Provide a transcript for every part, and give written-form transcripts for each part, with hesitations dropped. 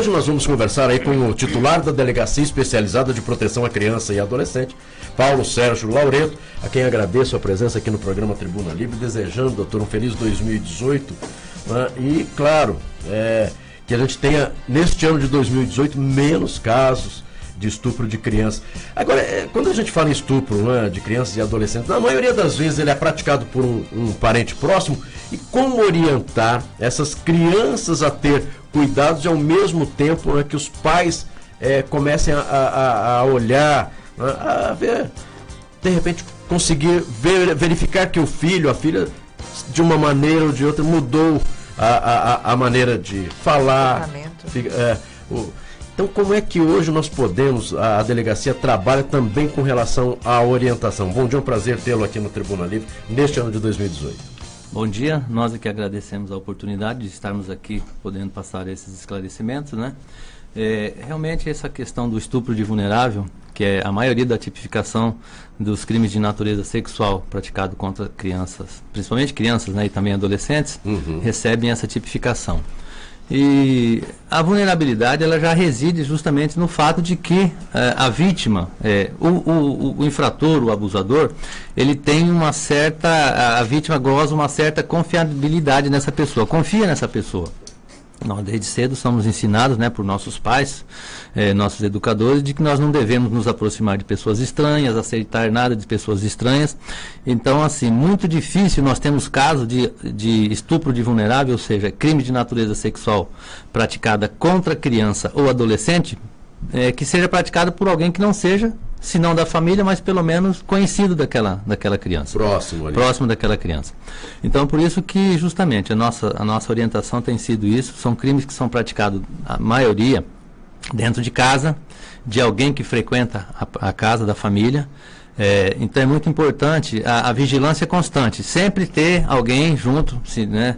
hoje nós vamos conversar aí com o titular da Delegacia Especializada de Proteção à Criança e Adolescente, Paulo Sérgio Laureto, a quem agradeço a presença aqui no programa Tribuna Livre, desejando, doutor, um feliz 2018, né? E, claro, que a gente tenha, neste ano de 2018, menos casos de estupro de crianças. Agora, quando a gente fala em estupro, né, de crianças e adolescentes, na maioria das vezes ele é praticado por um parente próximo. E como orientar essas crianças a ter cuidados e ao mesmo tempo, né, que os pais comecem a olhar, né, a ver, de repente conseguir verificar que o filho, a filha, de uma maneira ou de outra, mudou a maneira de falar. Então, como é que hoje nós podemos, a delegacia trabalha também com relação à orientação? Bom dia, é um prazer tê-lo aqui no Tribuna Livre, neste ano de 2018. Bom dia, nós aqui agradecemos a oportunidade de estarmos aqui podendo passar esses esclarecimentos, né? Realmente essa questão do estupro de vulnerável, que é a maioria da tipificação dos crimes de natureza sexual praticado contra crianças, principalmente crianças, né, e também adolescentes, recebem essa tipificação. E a vulnerabilidade, ela já reside justamente no fato de que a vítima, o infrator, o abusador, ele tem uma certa, a vítima goza uma certa confiabilidade nessa pessoa, confia nessa pessoa. Nós desde cedo somos ensinados, né, por nossos pais, nossos educadores, de que nós não devemos nos aproximar de pessoas estranhas, aceitar nada de pessoas estranhas. Então, assim, muito difícil nós temos casos de estupro de vulnerável, ou seja, crime de natureza sexual praticada contra criança ou adolescente, que seja praticado por alguém que não seja, se não da família, mas pelo menos conhecido daquela criança. Próximo daquela criança. Então, por isso que justamente a nossa orientação tem sido isso. São crimes que são praticados, a maioria, dentro de casa, de alguém que frequenta a casa da família. Então é muito importante a vigilância constante, sempre ter alguém junto, né,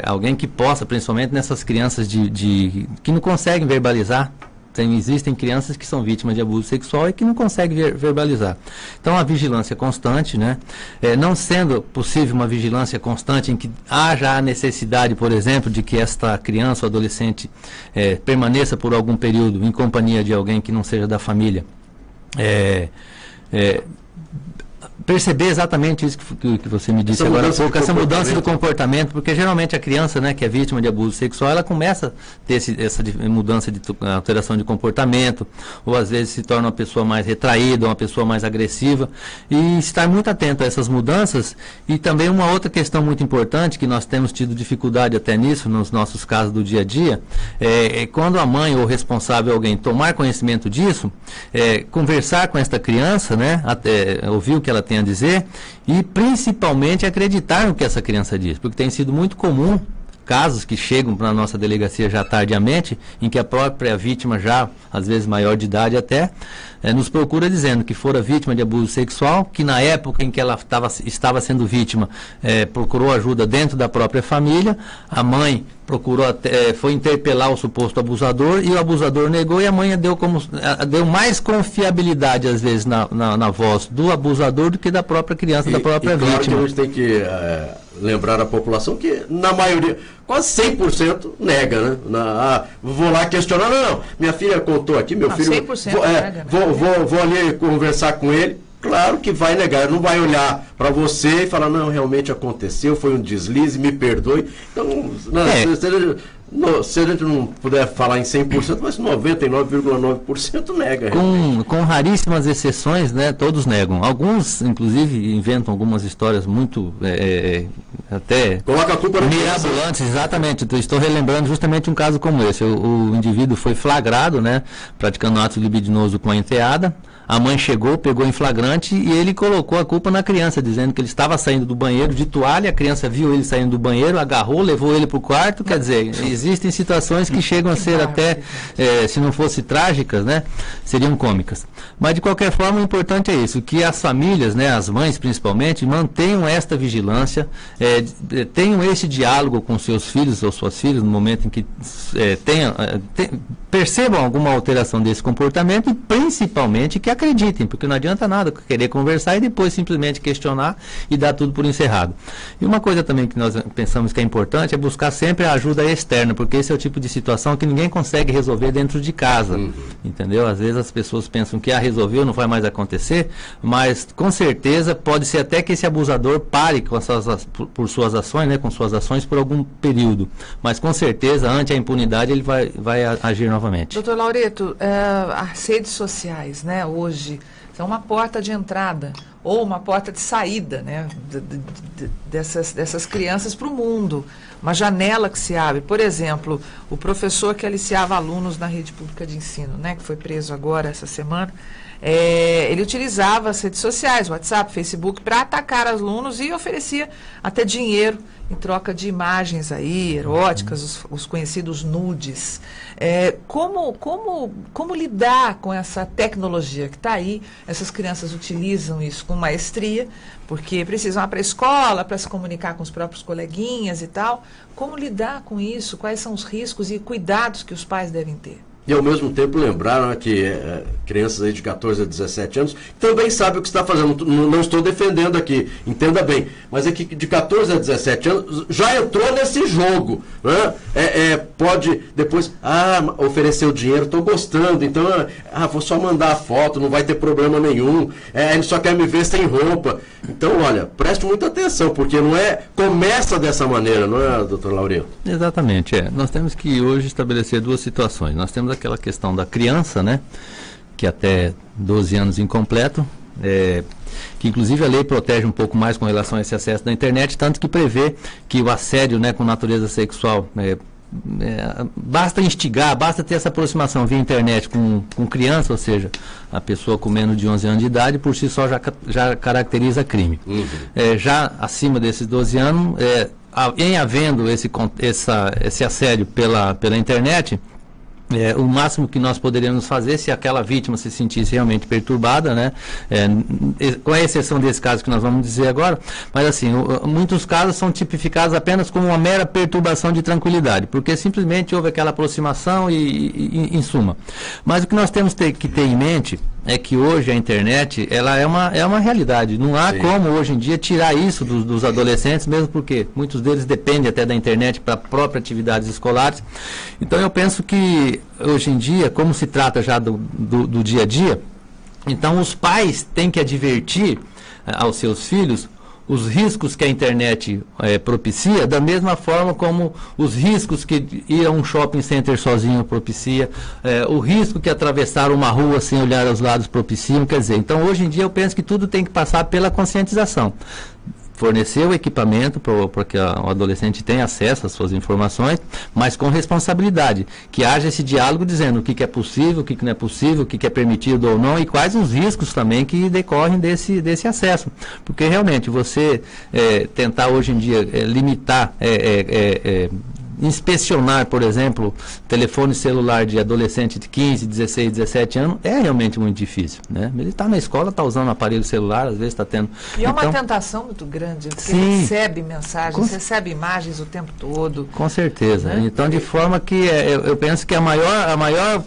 alguém que possa, principalmente nessas crianças que não conseguem verbalizar. Existem crianças que são vítimas de abuso sexual e que não conseguem verbalizar. Então, a vigilância constante, né? Não sendo possível uma vigilância constante em que haja a necessidade, por exemplo, de que esta criança ou adolescente permaneça por algum período em companhia de alguém que não seja da família, perceber exatamente isso que você me disse agora há pouco, essa mudança do comportamento, porque geralmente a criança, né, que é vítima de abuso sexual, ela começa a ter essa mudança de alteração de comportamento, ou às vezes se torna uma pessoa mais retraída, uma pessoa mais agressiva, e estar muito atento a essas mudanças. E também uma outra questão muito importante, que nós temos tido dificuldade até nisso, nos nossos casos do dia a dia, quando a mãe ou o responsável, alguém, tomar conhecimento disso, conversar com esta criança, né, ouvir o que ela tem a dizer e principalmente acreditar no que essa criança diz, porque tem sido muito comum casos que chegam para a nossa delegacia já tardiamente, em que a própria vítima, já às vezes maior de idade até, nos procura dizendo que fora vítima de abuso sexual, que na época em que ela estava sendo vítima, procurou ajuda dentro da própria família, a mãe foi interpelar o suposto abusador e o abusador negou, e a mãe deu mais confiabilidade às vezes na voz do abusador do que da própria criança, da própria vítima. Claro que a gente tem que lembrar a população que na maioria, quase 100% nega, né? Vou lá questionar, não, minha filha contou aqui, meu filho, 100% nega, vou ali conversar com ele. Claro que vai negar, não vai olhar para você e falar, não, realmente aconteceu, foi um deslize, me perdoe. Então, se a gente não puder falar em 100%, mas 99,9% nega. Com raríssimas exceções, né, todos negam. Alguns, inclusive, inventam algumas histórias muito, até coloca a culpa mirabolantes, exatamente. Estou relembrando justamente um caso como esse. O indivíduo foi flagrado, né, praticando um ato libidinoso com a enteada. A mãe chegou, pegou em flagrante e ele colocou a culpa na criança, dizendo que ele estava saindo do banheiro de toalha, a criança viu ele saindo do banheiro, agarrou, levou ele para o quarto. Quer dizer, existem situações que chegam a ser até, se não fossem trágicas, né, seriam cômicas. Mas, de qualquer forma, o importante é isso, que as famílias, né, as mães principalmente, mantenham esta vigilância tenham esse diálogo com seus filhos ou suas filhas no momento em que percebam alguma alteração desse comportamento e principalmente que acreditem, porque não adianta nada querer conversar e depois simplesmente questionar e dar tudo por encerrado. E uma coisa também que nós pensamos que é importante é buscar sempre a ajuda externa, porque esse é o tipo de situação que ninguém consegue resolver dentro de casa, entendeu? Às vezes as pessoas pensam que resolveu, não vai mais acontecer, mas com certeza pode ser até que esse abusador pare com por suas ações, né, com suas ações por algum período, mas com certeza ante a impunidade ele vai agir novamente. Doutor Laureto, as redes sociais, né, hoje são uma porta de entrada ou uma porta de saída, né, dessas crianças para o mundo, uma janela que se abre. Por exemplo, o professor que aliciava alunos na rede pública de ensino, né, que foi preso agora essa semana, ele utilizava as redes sociais, WhatsApp, Facebook, para atacar alunos e oferecia até dinheiro em troca de imagens aí, eróticas, os conhecidos nudes. Como lidar com essa tecnologia que está aí? Essas crianças utilizam isso com maestria, porque precisam ir para a escola, para se comunicar com os próprios coleguinhas e tal. Como lidar com isso? Quais são os riscos e cuidados que os pais devem ter? E ao mesmo tempo lembraram que crianças aí de 14 a 17 anos também sabem o que está fazendo. Não estou defendendo aqui, entenda bem. Mas é que de 14 a 17 anos já entrou nesse jogo. Né? Pode depois, oferecer o dinheiro, estou gostando, então vou só mandar a foto, não vai ter problema nenhum. Ele só quer me ver sem roupa. Então, olha, preste muita atenção, porque começa dessa maneira, não é, doutor Laureto? Exatamente, Nós temos que hoje estabelecer duas situações. Nós temos aquela questão da criança, né, que até 12 anos incompleto, que inclusive a lei protege um pouco mais com relação a esse acesso da internet, tanto que prevê que o assédio, né, com natureza sexual, basta instigar, basta ter essa aproximação via internet com criança, ou seja, a pessoa com menos de 11 anos de idade, por si só já caracteriza crime. Já acima desses 12 anos, em havendo esse assédio pela internet, o máximo que nós poderíamos fazer, se aquela vítima se sentisse realmente perturbada, né, com a exceção desse caso que nós vamos dizer agora, mas assim, muitos casos são tipificados apenas como uma mera perturbação de tranquilidade, porque simplesmente houve aquela aproximação e em suma. Mas o que nós temos que ter em mente é que hoje a internet, ela é uma realidade. Não há como hoje em dia tirar isso dos adolescentes, mesmo porque muitos deles dependem até da internet para próprias atividades escolares. Então eu penso que hoje em dia, como se trata já do dia a dia, então os pais têm que advertir aos seus filhos os riscos que a internet propicia, da mesma forma como os riscos que ir a um shopping center sozinho propicia, o risco que atravessar uma rua sem olhar aos lados propiciam. Quer dizer, então hoje em dia eu penso que tudo tem que passar pela conscientização. Fornecer o equipamento para que o adolescente tenha acesso às suas informações, mas com responsabilidade, que haja esse diálogo dizendo o que é possível, o que não é possível, o que é permitido ou não, e quais os riscos também que decorrem desse acesso. Porque realmente você tentar hoje em dia limitar, inspecionar, por exemplo, telefone celular de adolescente de 15, 16, 17 anos é realmente muito difícil, né? Ele está na escola, está usando um aparelho celular, às vezes está tendo... E é uma tentação muito grande, porque recebe mensagens, recebe imagens o tempo todo. Com certeza. Né? Então, de forma que eu penso que a maior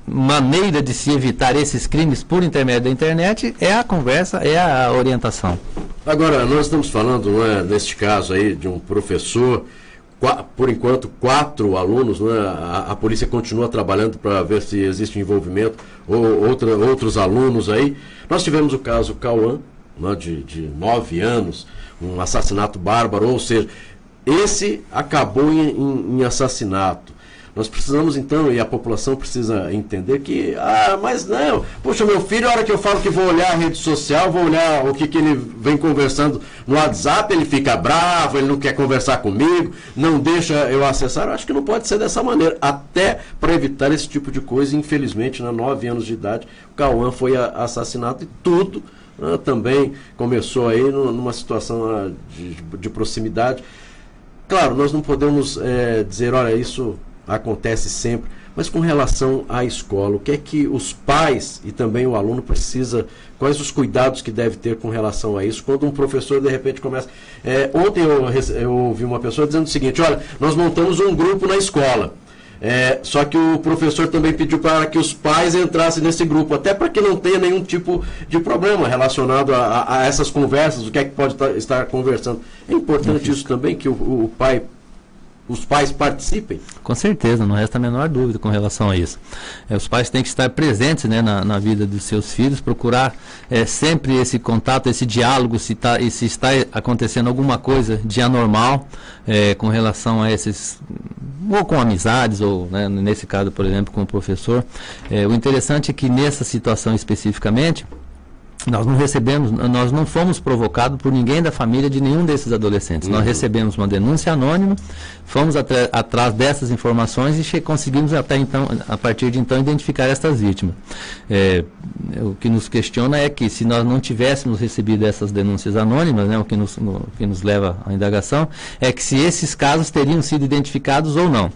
maneira de se evitar esses crimes por intermédio da internet é a conversa, é a orientação. Agora, nós estamos falando, neste caso aí, de um professor... Por enquanto, 4 alunos, né? A polícia continua trabalhando para ver se existe envolvimento ou outros alunos aí. Nós tivemos o caso Cauã, né, de 9 anos, um assassinato bárbaro, ou seja, esse acabou em assassinato. Nós precisamos então, e a população precisa entender que, mas não, poxa, meu filho, a hora que eu falo que vou olhar a rede social, vou olhar o que ele vem conversando no WhatsApp, ele fica bravo, ele não quer conversar comigo, não deixa eu acessar. Eu acho que não pode ser dessa maneira, até para evitar esse tipo de coisa. Infelizmente, 9 anos de idade, o Cauã foi assassinado e tudo também começou aí numa situação de proximidade. Claro, nós não podemos dizer, olha, isso acontece sempre, mas com relação à escola, o que é que os pais e também o aluno precisa, quais os cuidados que deve ter com relação a isso, quando um professor de repente começa... Ontem eu ouvi uma pessoa dizendo o seguinte, olha, nós montamos um grupo na escola, só que o professor também pediu para que os pais entrassem nesse grupo, até para que não tenha nenhum tipo de problema relacionado a essas conversas, o que é que pode estar conversando. É importante isso também, que os pais participem? Com certeza, não resta a menor dúvida com relação a isso. Os pais têm que estar presentes, né, na vida dos seus filhos, procurar sempre esse contato, esse diálogo, se está acontecendo alguma coisa de anormal com relação a esses, ou com amizades, ou né, nesse caso, por exemplo, com o professor. O interessante é que nessa situação especificamente, nós não fomos provocados por ninguém da família de nenhum desses adolescentes. Nós recebemos uma denúncia anônima, fomos atrás dessas informações e conseguimos até então, a partir de então, identificar essas vítimas. O que nos questiona é que se nós não tivéssemos recebido essas denúncias anônimas, né, o que nos leva à indagação, é que se esses casos teriam sido identificados ou não.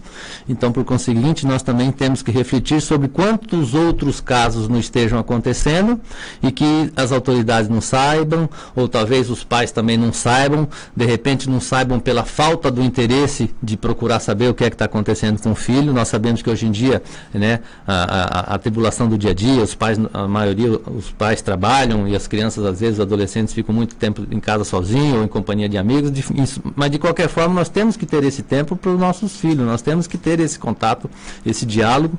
Então, por conseguinte, nós também temos que refletir sobre quantos outros casos não estejam acontecendo e que as autoridades não saibam, ou talvez os pais também não saibam, de repente não saibam pela falta do interesse de procurar saber o que é que está acontecendo com o filho. Nós sabemos que hoje em dia, né, a tribulação do dia a dia, a maioria, os pais trabalham e as crianças, às vezes, os adolescentes ficam muito tempo em casa sozinhos ou em companhia de amigos, mas de qualquer forma nós temos que ter esse tempo para os nossos filhos, nós temos que ter esse contato, esse diálogo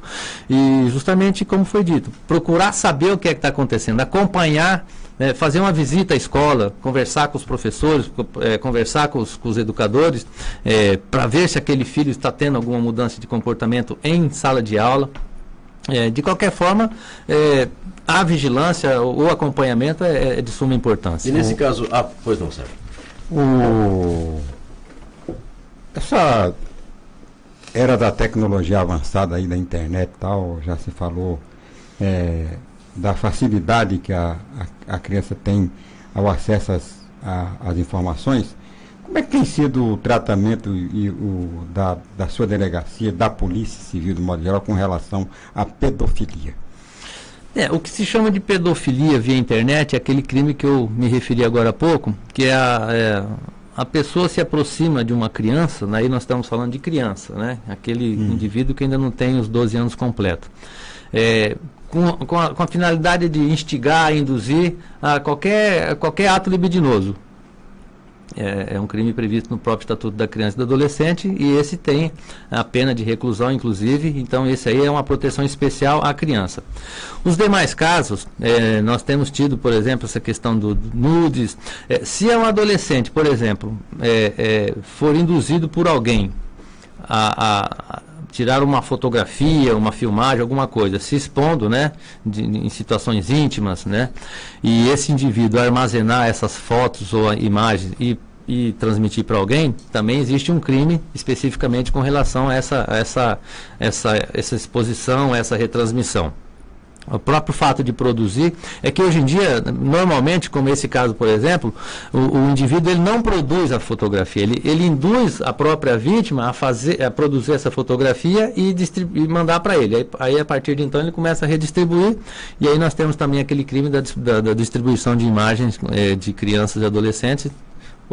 e justamente como foi dito, procurar saber o que é que está acontecendo, acompanhar, fazer uma visita à escola, conversar com os professores, conversar com os educadores, para ver se aquele filho está tendo alguma mudança de comportamento em sala de aula. De qualquer forma, a vigilância, o acompanhamento é de suma importância. E nesse caso... pois não, Sérgio. Essa era da tecnologia avançada aí, da internet e tal, já se falou... da facilidade que a criança tem ao acesso às informações. Como é que tem sido o tratamento da sua delegacia, da Polícia Civil, do modo geral, com relação à pedofilia? O que se chama de pedofilia via internet é aquele crime que eu me referi agora há pouco, que a pessoa se aproxima de uma criança, aí nós estamos falando de criança, né? Aquele indivíduo que ainda não tem os 12 anos completos. Com a finalidade de instigar, induzir a qualquer ato libidinoso. É um crime previsto no próprio Estatuto da Criança e do Adolescente e esse tem a pena de reclusão, inclusive, então esse aí é uma proteção especial à criança. Os demais casos, nós temos tido, por exemplo, essa questão do nudes. Se é um adolescente, por exemplo, for induzido por alguém a tirar uma fotografia, uma filmagem, alguma coisa, se expondo, né, em situações íntimas, né, e esse indivíduo armazenar essas fotos ou imagens e transmitir para alguém, também existe um crime especificamente com relação a essa exposição, essa retransmissão. O próprio fato de produzir é que hoje em dia, normalmente, como esse caso, por exemplo, o indivíduo ele não produz a fotografia, ele induz a própria vítima a produzir essa fotografia e mandar para ele. Aí, a partir de então, ele começa a redistribuir e aí nós temos também aquele crime da distribuição de imagens de crianças e adolescentes,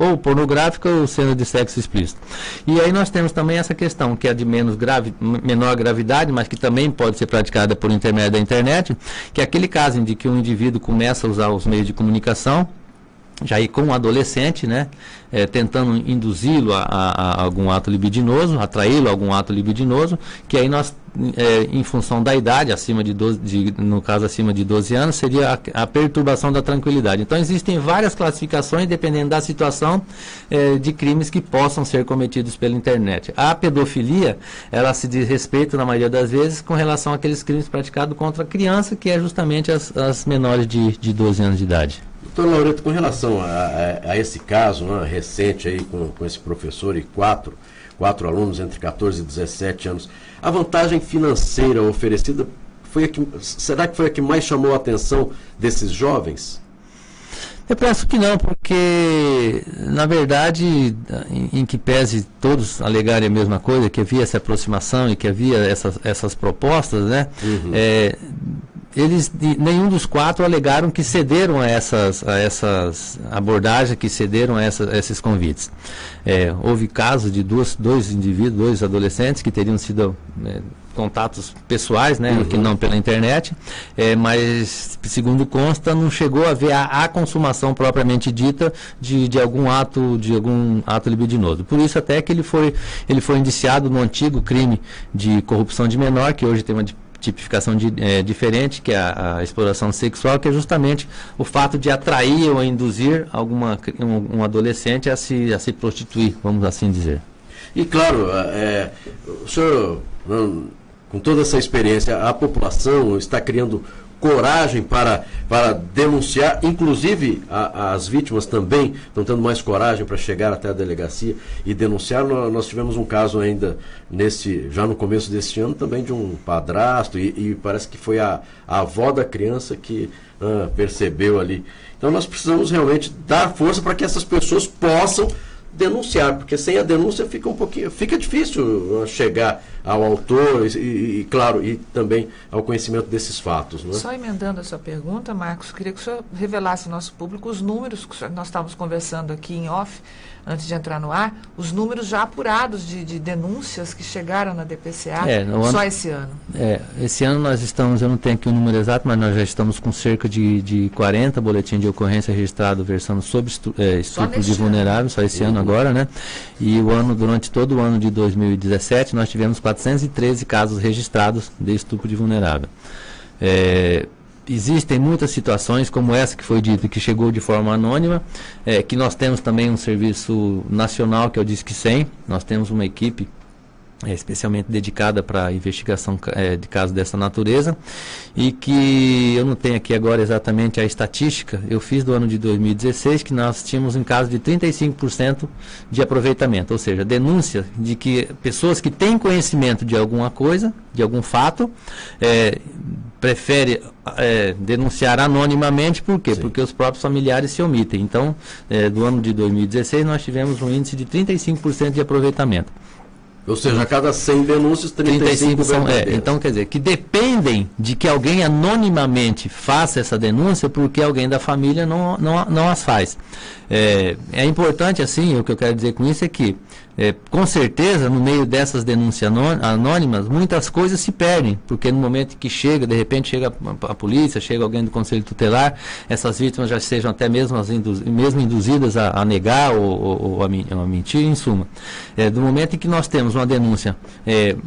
ou pornográfica ou cena de sexo explícito. E aí nós temos também essa questão, que é de menor gravidade, mas que também pode ser praticada por intermédio da internet, que é aquele caso em que um indivíduo começa a usar os meios de comunicação, já aí com um adolescente, né, tentando induzi-lo a algum ato libidinoso, atraí-lo a algum ato libidinoso, que aí nós, em função da idade, no caso acima de 12 anos, seria a perturbação da tranquilidade. Então existem várias classificações, dependendo da situação, de crimes que possam ser cometidos pela internet. A pedofilia, ela se diz respeito, na maioria das vezes, com relação àqueles crimes praticados contra a criança, que é justamente as menores de 12 anos de idade. Doutor Laureto, com relação a esse caso, né, recente aí com esse professor e quatro alunos entre 14 e 17 anos, a vantagem financeira oferecida será que foi a que mais chamou a atenção desses jovens? Eu penso que não, porque, na verdade, em que pese todos alegarem a mesma coisa, que havia essa aproximação e que havia essas propostas, né? Nenhum dos 4 alegaram que cederam a essas abordagens, que cederam a esses convites. Houve casos de dois indivíduos, 2 adolescentes, que teriam sido contatos pessoais, né, que não pela internet, mas, segundo consta, não chegou a haver a consumação propriamente dita de algum ato libidinoso. Por isso até que ele foi indiciado no antigo crime de corrupção de menor, que hoje tem uma tipificação diferente, que é a exploração sexual, que é justamente o fato de atrair ou induzir um adolescente a se prostituir, vamos assim dizer. E claro, o senhor, com toda essa experiência, a população está criando coragem para denunciar, inclusive as vítimas também estão tendo mais coragem para chegar até a delegacia e denunciar. Nós tivemos um caso ainda já no começo deste ano também de um padrasto e parece que foi a avó da criança que percebeu ali. Então nós precisamos realmente dar força para que essas pessoas possam denunciar, porque sem a denúncia fica difícil chegar ao autor e claro, e também ao conhecimento desses fatos. Não é? Só emendando a sua pergunta, Marcos, queria que o senhor revelasse ao nosso público os números que nós estávamos conversando aqui em off, antes de entrar no ar, os números já apurados de denúncias que chegaram na DPCA só esse ano. Esse ano nós estamos, eu não tenho aqui o número exato, mas nós já estamos com cerca de 40 boletins de ocorrência registrados versando sobre estupro de vulnerável, só esse ano agora, né? E durante todo o ano de 2017 nós tivemos 413 casos registrados de estupro de vulnerável. Existem muitas situações como essa que foi dita, que chegou de forma anônima, que nós temos também um serviço nacional que é o Disque 100, nós temos uma equipe especialmente dedicada para a investigação de casos dessa natureza, e que eu não tenho aqui agora exatamente a estatística, eu fiz do ano de 2016, que nós tínhamos um caso de 35% de aproveitamento, ou seja, denúncia de que pessoas que têm conhecimento de alguma coisa, de algum fato, prefere denunciar anonimamente. Por quê? Sim. Porque os próprios familiares se omitem. Então, do ano de 2016, nós tivemos um índice de 35% de aproveitamento. Ou seja, a cada 100 denúncias, 35 são então, quer dizer, que dependem de que alguém anonimamente faça essa denúncia, porque alguém da família não as faz. É importante, assim, o que eu quero dizer com isso é que, com certeza, no meio dessas denúncias anônimas, muitas coisas se perdem, porque no momento que de repente chega a polícia, chega alguém do Conselho Tutelar, essas vítimas já sejam até mesmo induzidas a negar ou a mentir, em suma. Do momento em que nós temos uma denúncia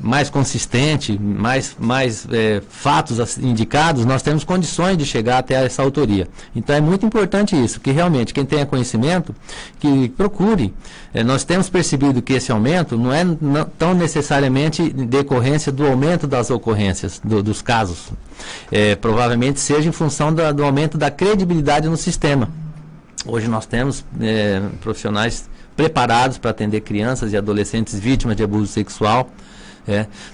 mais consistente, mais fatos indicados, nós temos condições de chegar até essa autoria. Então é muito importante isso, que realmente quem tenha conhecimento, que procure. Nós temos percebido que esse aumento não é tão necessariamente decorrência do aumento das ocorrências, dos casos. Provavelmente seja em função do aumento da credibilidade no sistema. Hoje nós temos profissionais preparados para atender crianças e adolescentes vítimas de abuso sexual.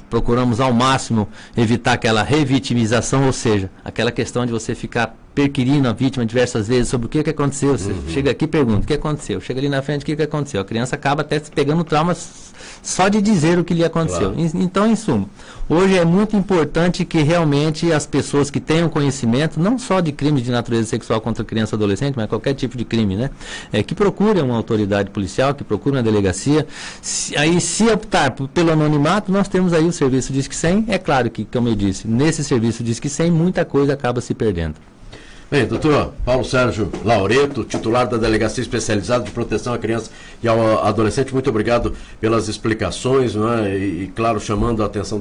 Procuramos ao máximo evitar aquela revitimização, ou seja, aquela questão de você ficar perquirindo a vítima diversas vezes sobre o que aconteceu. Você chega aqui e pergunta, o que aconteceu? Chega ali na frente, o que aconteceu? A criança acaba até pegando traumas só de dizer o que lhe aconteceu. Claro. Então, em suma, hoje é muito importante que realmente as pessoas que tenham conhecimento, não só de crimes de natureza sexual contra criança e adolescente, mas qualquer tipo de crime, né? Que procurem uma autoridade policial, que procurem uma delegacia. Se optar pelo anonimato, nós temos aí o serviço Disque 100. É claro que, como eu disse, nesse serviço Disque 100, muita coisa acaba se perdendo. Bem, doutor Paulo Sérgio Laureto, titular da Delegacia Especializada de Proteção à Criança e ao Adolescente, muito obrigado pelas explicações, né? E claro, chamando a atenção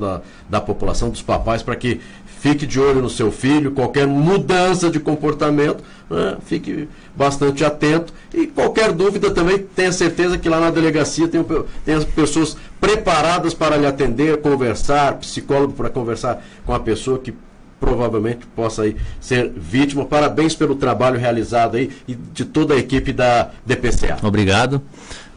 da população, dos papais, para que fique de olho no seu filho, qualquer mudança de comportamento, né? Fique bastante atento, e qualquer dúvida também, tenha certeza que lá na delegacia tem as pessoas preparadas para lhe atender, conversar, psicólogo para conversar com a pessoa que provavelmente possa aí ser vítima. Parabéns pelo trabalho realizado aí e de toda a equipe da DPCA. Obrigado.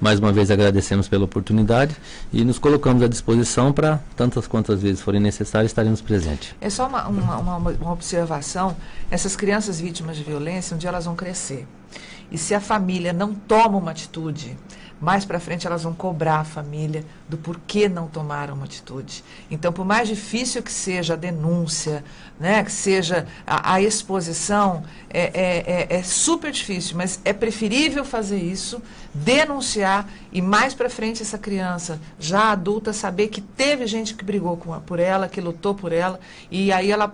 Mais uma vez agradecemos pela oportunidade e nos colocamos à disposição para tantas quantas vezes forem necessárias, estaremos presentes. É só uma observação, essas crianças vítimas de violência, um dia elas vão crescer. E se a família não toma uma atitude, mais para frente elas vão cobrar a família do porquê não tomaram uma atitude. Então, por mais difícil que seja a denúncia, né, que seja a exposição, é super difícil, mas é preferível fazer isso, denunciar e mais para frente essa criança, já adulta, saber que teve gente que brigou por ela, que lutou por ela, e aí ela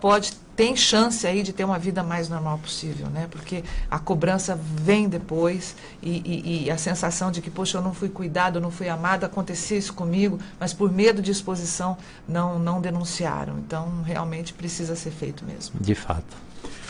tem chance aí de ter uma vida mais normal possível, né? Porque a cobrança vem depois e a sensação de que, poxa, eu não fui cuidado, eu não fui amada, acontecia isso comigo, mas por medo de exposição não denunciaram. Então, realmente precisa ser feito mesmo. De fato.